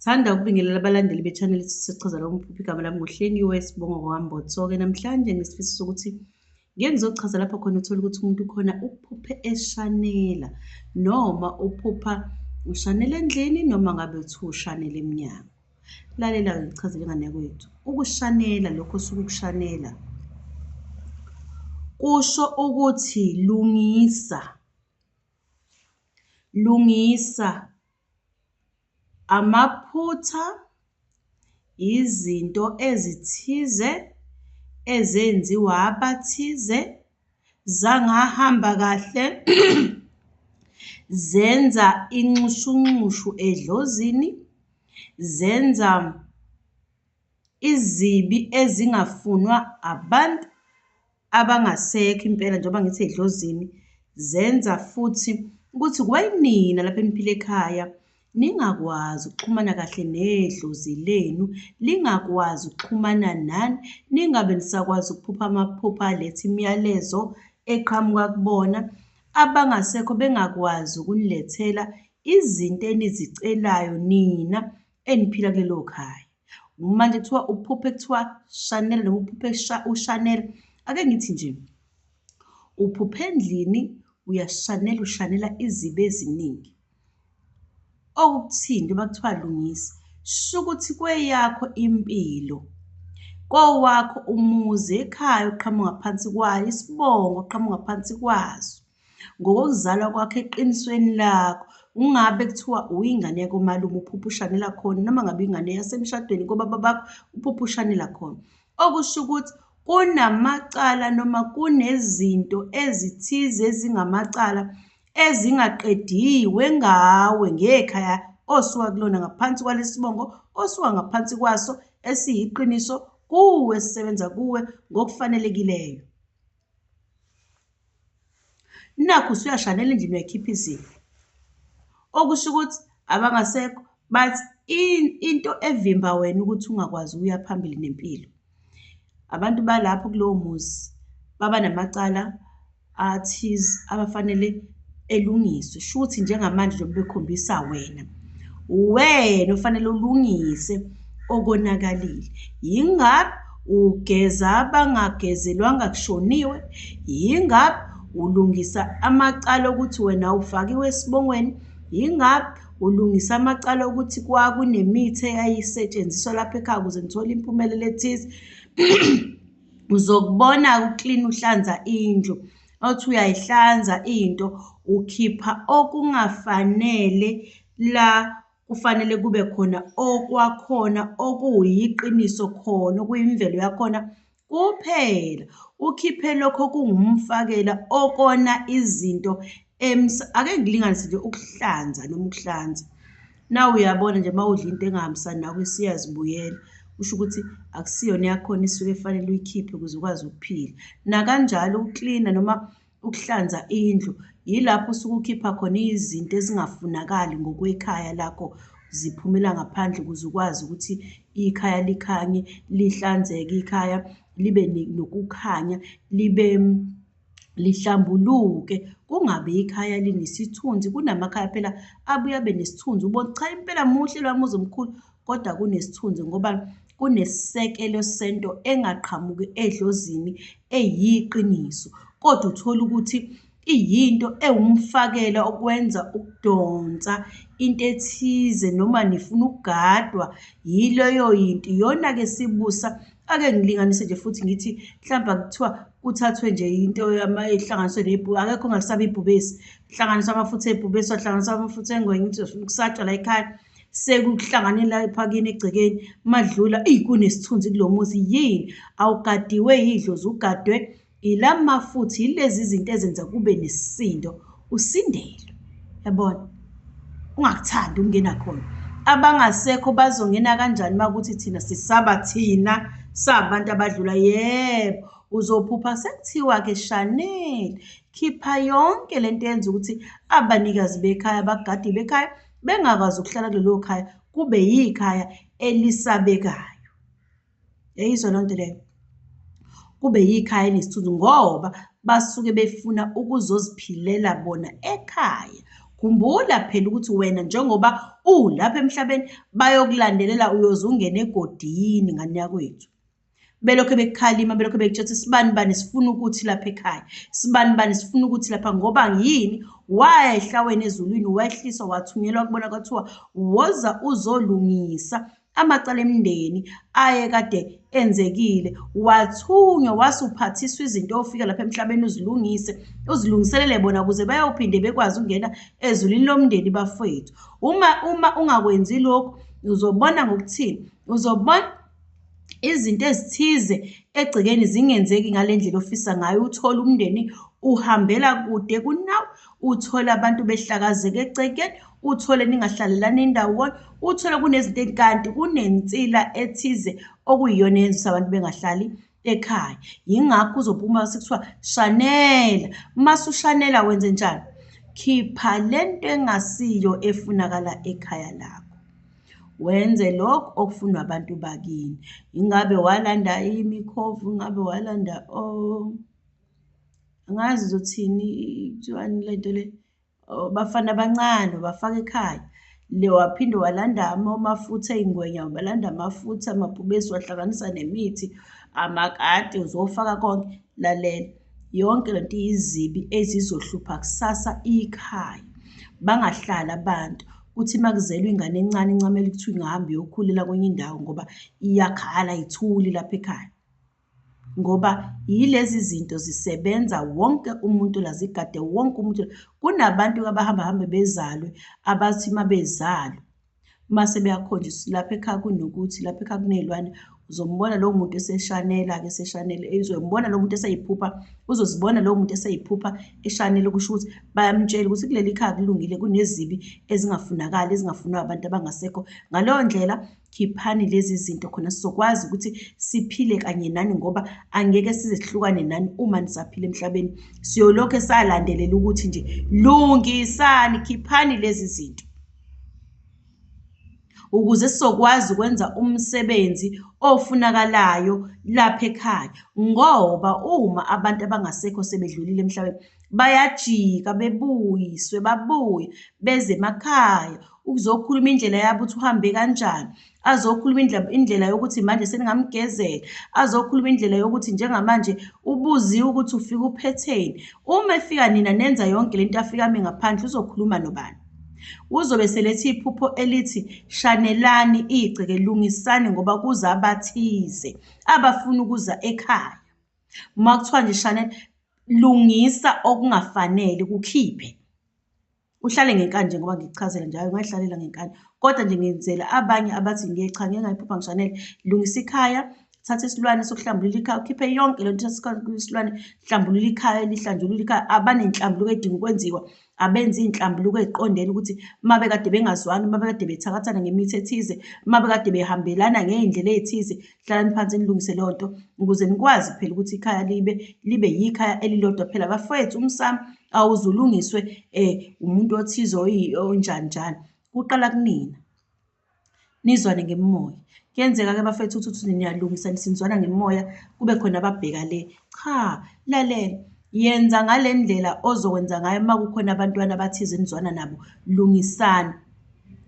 Thanda ukubingelela abalandeli be-channel sichaza lo Ukuphupha. Igama lami nguHlengiwe Sibongo Kwambotho-ke namhlanje nesifiso sokuthi ngeke ngizochaza lapha khona uthola ukuthi umuntu khona uphuphe eShanela noma uphupha Ushanela endlini noma ngabe uthi Ushanela Emnyango. Lalela-ke ngichazele ingane yakwethu. Ukushanela, lokho osuke ukushanela kusho ukuthi lungisa amaphutha, izinto ezithize ezenziwa abathize zangahamba kahle zenza inxushunxushu edlozini, zenza izibi ezingafunwa abantu abangasekho impela njengoba ngithi edlozini, zenza futhi ukuthi kubayinina lapha eniphila ekhaya ningakwazi ukuxhumana kahle nedlozi lenu, lingakwazi ukuxhumana nani, ningabe nisakwazi ukuphupha amaphupha aletha imiyalezo eqhamuka kubona, abangasekho bengakwazi ukunilethela izinto enizicelayo nina eniphila kulelo khaya. Manje kuthiwa uphuphe kuthiwa Shanela noma uphuphe Ushanela, ake ngithi nje uphuphe endlini uyashanela, ushanela izibi eziningi. Okuthini njengoba kuthiwa lungisa, sho ukuthi kweyakho impilo, kowakho umuzi ekhaya oqhamuka ngaphansi kwayo, isibongo oqhamuka ngaphansi kwaso, ngokuzalwa kwakho eqinisweni lakho, ungabe kuthiwa uyingane yakomalume uphupha ushanela khona, noma ngabe ingane yasemshadweni kobaba bakho uphupha ushanela khona. Okusho ukuthi kunamacala noma kunezinto ezithize ezingamacala ezingaqediwe ngawe ngekhaya osuka kulona, ngaphansi kwalesibongo osuka ngaphansi kwaso, esiyiqiniso kuwe, sisebenza kuwe ngokufanelekileyo. Nakho usuyashanela endlini uyakhipha izipho, okusho ukuthi abangasekho bathi into evimba wena ukuthi ungakwazi ukuya phambili nempilo. Abantu balapho kulowo muzi baba namacala athize abafanele elungiswe. Sho ukuthi njengamanje njengoba bekhombisa wena ufanele ulungise okonakalile. Yingabe ugeza abangagezelwanga kushoniwe, yingabe ulungisa amacala ukuthi wena ufakiwe esibongweni, yingabe ulungisa amacala ukuthi kwakunemithi eyayisetshenziswa lapha ekhaya ukuze nithole impumelelo ethize. Uzokubona uklina uhlanza indlu, othi uyayihlanza into ukhipha okungafanele la kufanele kube khona okwakhona okuyiqiniso khona okuyimvelo yakhona kuphela. Ukhiphe lokho okungumfakela okona izinto ake ngilinganise nje ukuhlanza noma ukuhlanza. Nawe uyabona nje uma udla into engahambisani nawe isiyazibuyela, usho ukuthi akusiyona yakhona isuke efanele uyikhiphe ukuze ukwazi ukuphila. Nakanjalo uklina noma ukuhlanza indlu, yilapho usuke ukhipha khona izinto ezingafunakali ngokwekhaya lakho, ziphumela ngaphandle ukuze ukwazi ukuthi ikhaya likhanye, lihlanzeke, ikhaya libe nokukhanya, libe lihlambuluke, kungabe ikhaya linesithunzi. Kunamakhaya phela abuye abe nesithunzi, ubona cha impela muhle lo muzi omkhulu, kodwa kunesithunzi ngoba kunesisekelo sento engaqhamuki edlozini eyiqiniso, kodwa uthola ukuthi iyinto ewumfakela okwenza ukudonsa into ethize noma nifuna ukugadwa yileyo yinto. Iyona-ke sibusa. Ake ngilinganise nje futhi ngithi mhlawumbe kuthiwa kuthathwe nje into ehlanganiswe nebhubesi, akekho ongalisaba ibhubesi, hlanganiswa amafutha ebhubesi, wahlanganiswa amafutha engwenya, ukuthi ukusatshwa la ekhaya sekuhlanganela ephakeni egcekeni, madlula kunesithunzi kulo muzi. Yini? Awugadiwe yidlozi, ugadwe ila mafutha, yilezi zinto ezenza kube nesisindo, usindelwe. Yabona, ungakuthandi ukungena khona. Abangasekho bazongena kanjani uma kuthi thina sisaba, thina sabantu abadlula? Yebo, uzophupha sekuthiwa-ke Shanela, khipha yonke lento yenza ukuthi abanikazi bekhaya, abagadi bekhaya bengakwazi ukuhlala kulelo khaya, kube yikhaya elisabekayo. Yayizwa loo nto leyo? Kube yikhaya elisithunzi ngoba basuke befuna ukuzoziphilela bona ekhaya. Khumbula phela ukuthi wena njengoba ulapha emhlabeni bayokulandelela uyoze ungene egodini ngani yakwethu. Belokho bekukhalima, belokho bekutshela sibani bani sifuna ukuthi lapha ekhaya, sibani bani sifuna ukuthi lapha, ngoba yini waya ehlaweni ezulwini, wehliswa wathunyelwa kubona kwathiwa woza uzolungisa amacala emndeni ayekade enzekile. Wathunywa wasuphathiswa izinto ofika lapha emhlabeni uzilungiselele bona ukuze bayophinde bekwazi ukungena ezulwini lomndeni bafowethu. Uma ungakwenzi lokho uzobona ngokuthini, uzobona izinto ezithize egcekeni zingenzeki ngale ndlela ofisa ngayo. Uthola umndeni uhambela kude kunawe, uthole abantu behlakazeka egcekeni, uthole ningahlalelani indawo, uthole kunezinto kanti kunensila ethize okuyiyona yenza abantu bengahlali ekhaya. Yingakho uzophuma sekuthiwa Shanela. Mase ushanela wenze njani? Khipha lento engasiyo efunakala ekhaya lakho, wenze lokho okufunwa abantu bakini. Ingabe walanda imikhovu, ingabe walanda angazi uzothini kuthiwani lento le, bafana abancane bafaka ekhaya. Le waphinde walanda amafutha ey'ngwenya, walanda amafutha, amabhubesi, wahlanganisa nemithi, amakati, uzofaka konke. Lalela, yonke lento izibi ezizohlupha kusasa ikhaya. Bangahlala abantu kuthi makuzelwe ingane encane incamela kuthiwa ingahamba iyokhulela kwenye indawo ngoba iyakhala ayithuli lapha ekhaya. Ngoba yilezi zinto zisebenza wonke umuntu la, zigade wonke umuntu. Kunabantu abahamba bezalwe abathi mabezalwa mase beyakhonjiswa lapha ekhaya kunokuthi lapha ekhaya kuney'lwane. Uzombona lowo muntu eseshanela-ke, eseshanele, uzombona lowo muntu eseyiphupha, uzozibona lowo muntu eseyiphupha eshanele, kusho ukuthi bayamtshela ukuthi kuleli khaya kulungile, kunezibi ezingafunakali, ezingafunwa abantu abangasekho. Ngaleyo ndlela khiphani lezi zinto khona sizokwazi ukuthi siphile kanye nani, ngoba angeke size sihlukane nani uma nisaphila emhlabeni. Siyolokhu salandelela ukuthi nje lungisani, khiphani lezi zinto ukuze sizokwazi ukwenza umsebenzi ofunakalayo lapha ekhaya. Ngoba uma abantu abangasekho sebedlulile emhlabeni, bayajika bebuyiswe, babuye beze emakhaya ukuzokhuluma indlela yabo ukuthi uhambe kanjani, azokhuluma indlela yokuthi manje seningamgezela, azokhuluma indlela yokuthi njengamanje ubuziwe ukuthi ufika uphetheni. Uma efika nina nenza yonke lento afika ame ngaphandle, uzokhuluma nobani? Uzobe selethe iphupho elithi shanelani igceke, lungisani ngoba kuza abathize abafuna ukuza ekhaya. Uma kuthiwa nje Shanela, lungisa okungafanele, kukhiphe. Uhlale ngenkani nje ngoba ngikuchazela njalo, ungayihlalela ngenkani, kodwa nje ngenzela abanye abathi cha ngeke ngayiphupha ngishanele. Lungisa ikhaya, thatha isilwane sokuhlambulula ikhaya, ukhiphe yonke lento isilwane, hlambulula ikhaya, lihlanjulula ikhaya. Abanenhlambuluko edinga ukwenziwa, abenza iy'nhlambuluko ey'qondene ukuthi uma bekade bengazwani, uma bekade bethakathana ngemithi ethize, uma bekade behambelana ngey'ndlela ey'thize, hlalani phansi nilungise leyo nto ukuze nikwazi phela ukuthi ikhaya libe yikhaya elilodwa phela. Bafowethu, umsamo awuzulungiswe umuntu othize onjani njani, kuqala kunina, nizwane ngemimoya. Kuyenzeka-ke bafethu ukuthi niyalungisa nisinzwana ngemimoya, kube khona ababheka le. Cha, lalela, yenza ngale ndlela ozokwenza ngayo uma kukhona abantwana abathize nizwana nabo, lungisani.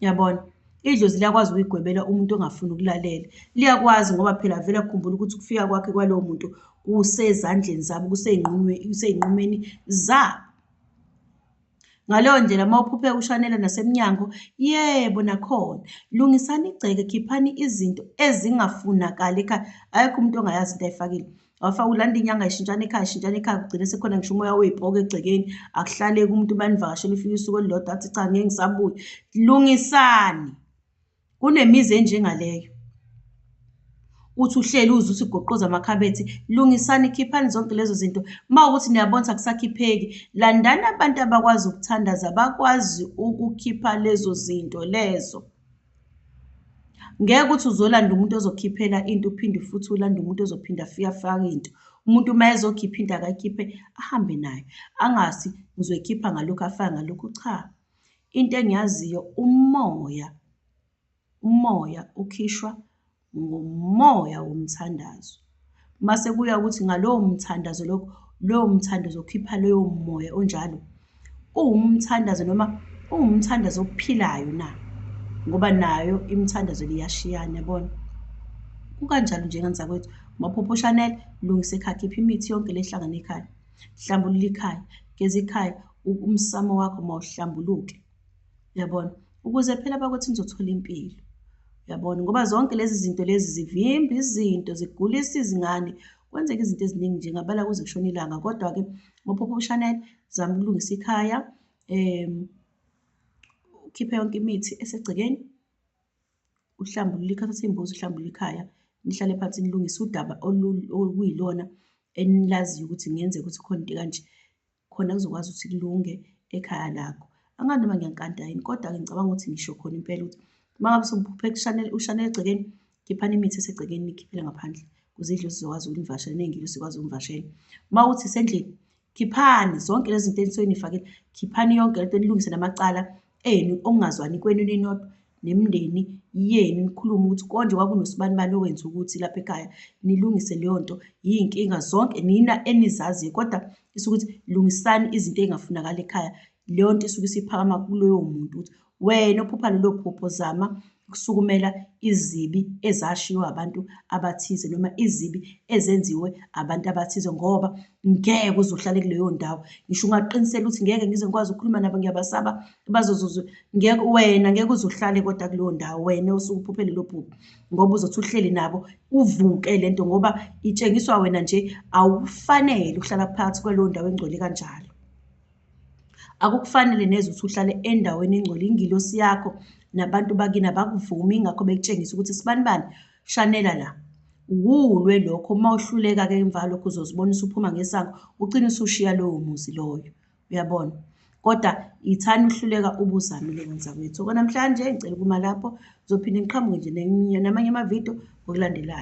Yabona, idlozi liyakwazi ukuyigwebela umuntu ongafuni ukulalela, liyakwazi ngoba phela vele akukhumbula ukuthi ukufika kwakhe kwalowo muntu kusezandleni zabo, kusey'nqumeni zabo. Ngaleyo ndlela uma uphuphe ushanela nasemnyango, yebo nakhona, lungisani igceke, khiphani izinto ezingafunakali ekhaya. Ayikho umuntu ongayazi into ayifakile. Wafaka ulanda inyanga ayishintshana ekhaya, kugcine sekhona ngisho umoya wey'bhoka egcekeni, akuhlaleki umuntu banivakashele ufike usuku olulodwa athi cha ngeke ngisabuye. Lungisani, kunemizi enjengaleyo. Uthi uhleli uze uthi goqoza amakhabethe, lungisani, khiphani zonke lezo zinto. Uma ukuthi niyabona akusakhipheki, landani abantu abakwazi ukuthandaza, bakwazi ukukhipha lezo zinto lezo. Ngeke ukuthi uzolanda umuntu ozokhiphela into uphinde futhi ulanda umuntu ozophinda afike afake into. Umuntu uma ezokhipha into akayikhiphe ahambe nayo, angasi ngizoyikhipha ngalokhu afake ngalokhu. Cha, into engiyaziyo, umoya ukhishwa ngomoya womthandazo. Mase kuya ukuthi ngalowo mthandazo lowo mthandazo ukhipha loyo moya onjalo, uwumthandazo noma Ungumthandazo ophilayo na, ngoba nayo imithandazo liyashiyana, yabona. Kukanjalo nje ngani zakwethu, maphupho Ushanela, lungisa ekhaya, khipha imithi yonke le ehlangane ekhaya, hlambulula ikhaya, geza ikhaya, umsamo wakho mawuhlambuluke, yabona, ukuze phela bakwethu nizothola impilo, yabona, ngoba zonke lezi zinto lezi zivimba izinto, zigulisa izingane, kwenzeka izinto eziningi nje, ngabala kuze kushone ilanga. Kodwa-ke maphupho Ushanela, zama ukulungisa ikhaya, ukhiphe yonke imithi esegcekeni, uhlambulule ikhaya, uthathe imbuzi uhlambulule ikhaya, nihlale phansi nilungise udaba okuyilona enilaziyo ukuthi kungenzeka ukuthi khona into kanje, khona kuzokwazi ukuthi kulunge ekhaya lakho. Angazi noma ngiyankanta yini, kodwa-ke ngicabanga ukuthi ngisho khona impela ukuthi uma ngabe usuphuphe Ushanela egcekeni, khiphani imithi esegcekeni nikhiphele ngaphandle, ukuze idlozi zizokwazi ukunivashela, ney'ngilosi zikwazi ukunivashela. Uma kuthi isendlini, khiphani zonke lezi zinto enisuke niy'fakile, khiphani yonke lento, nilungise namacala enu okungazwani kwenu ninodwa nemindeni yenu, nikhulume ukuthi konje kwakunosibanibani owenza ukuthi lapha ekhaya, nilungise leyo nto. Yiy'nkinga zonke nina enizaziyo, kodwa isuke ukuthi lungisani izinto ey'ngafunakali ekhaya. Leyo nto isuke isiphakama kuloyo muntu ukuthi wena ophupha lelo phupho, zama ukusukumela izibi ezashiwo abantu abathize, noma izibi ezenziwe abantu abathize, ngoba ngeke uze uhlale kuleyo ndawo. Ngisho ungaqinisela ukuthi ngeke ngize ngikwazi ukukhuluma nabo, ngiyabasaba bazozuzwa, ngeke wena ngeke uze uhlale kodwa kuleyo ndawo, wena osuke uphuphe lelo phupho, ngoba uzothi uhleli nabo uvuke lento, ngoba itshengiswa wena nje awufanele ukuhlala phakathi kwaleyo ndawo engcwele kanjalo. Akukufanele neze ukuthi uhlale endaweni engcwele, ingilosi yakho nabantu bakini abakuvumi, ingakho bekutshengisa ukuthi sibanibani, shanela la. Uwulwe lokho, uma uhluleka-ke emva kwalokho uzozibona usuphuma ngesango, ugcine usushiya lowo muzi loyo, uyabona. Kodwa ithani uhluleka ubuzamile ngani zakwethu. Okwanamhlanje ngicela ukuma lapho, ngizophinde ngiqhamuke nje namanye amavidiyo ngokulandelayo.